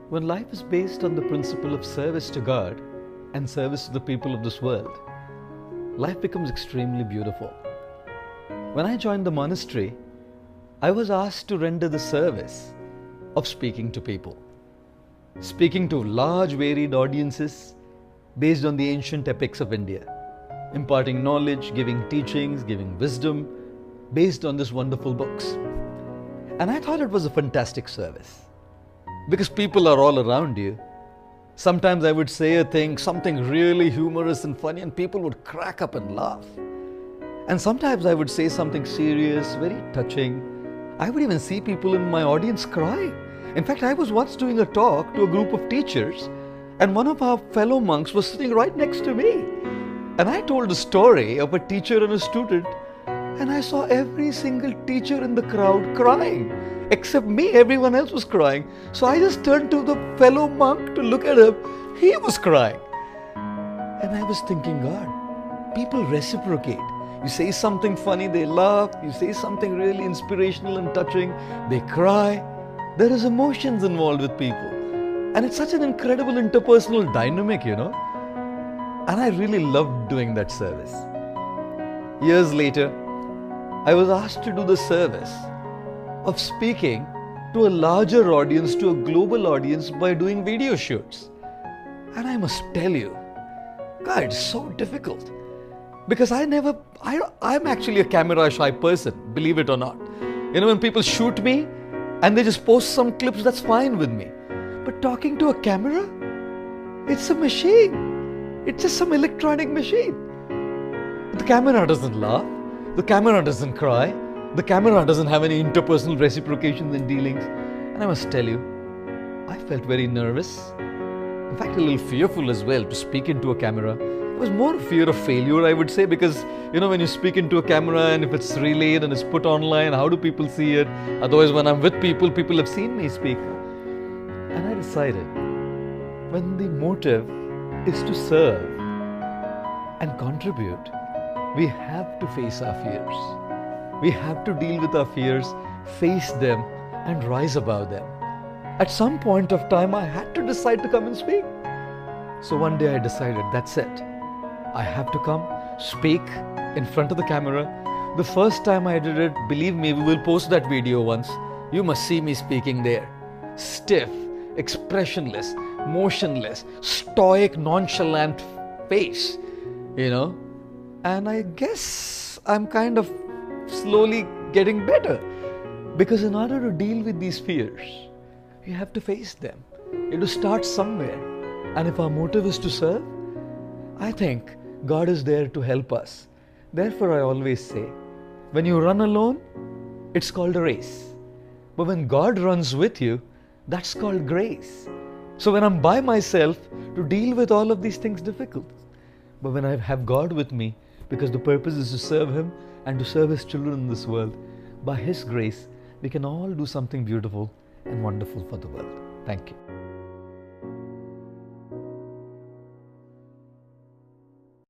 When life is based on the principle of service to God and service to the people of this world, life becomes extremely beautiful. When I joined the monastery, I was asked to render the service of speaking to people, speaking to large varied audiences based on the ancient epics of India, imparting knowledge, giving teachings, giving wisdom based on these wonderful books. And I thought it was a fantastic service because people are all around you. Sometimes I would say a thing, something really humorous and funny, and people would crack up and laugh. And sometimes I would say something serious, very touching. I would even see people in my audience cry. In fact, I was once doing a talk to a group of teachers, and one of our fellow monks was sitting right next to me. And I told a story of a teacher and a student, and I saw every single teacher in the crowd crying. Except me, everyone else was crying. So I just turned to the fellow monk to look at him. He was crying. And I was thinking, God, people reciprocate. You say something funny, they laugh. You say something really inspirational and touching, they cry. There is emotions involved with people. And it's such an incredible interpersonal dynamic, And I really loved doing that service. Years later, I was asked to do the service of speaking to a larger audience, to a global audience by doing video shoots. And I must tell you, God, it's so difficult. Because I'm actually a camera shy person, believe it or not. When people shoot me and they just post some clips, that's fine with me. But talking to a camera, it's a machine. It's just some electronic machine. The camera doesn't laugh. The camera doesn't cry. The camera doesn't have any interpersonal reciprocations and dealings. And I must tell you, I felt very nervous. In fact, a little fearful as well to speak into a camera. It was more a fear of failure, I would say, because, when you speak into a camera and if it's relayed and it's put online, how do people see it? Otherwise, when I'm with people, people have seen me speak. And I decided, when the motive is to serve and contribute, we have to face our fears. We have to deal with our fears, face them, and rise above them. At some point of time, I had to decide to come and speak. So one day I decided, that's it. I have to come, speak in front of the camera. The first time I did it, believe me, we will post that video once. You must see me speaking there. Stiff, expressionless, motionless, stoic, nonchalant face, And I guess I'm kind of slowly getting better. Because in order to deal with these fears, you have to face them. You have to start somewhere. And if our motive is to serve, I think God is there to help us. Therefore, I always say, when you run alone, it's called a race. But when God runs with you, that's called grace. So when I'm by myself, to deal with all of these things difficult. But when I have God with me, because the purpose is to serve Him and to serve His children in this world, by His grace, we can all do something beautiful and wonderful for the world. Thank you.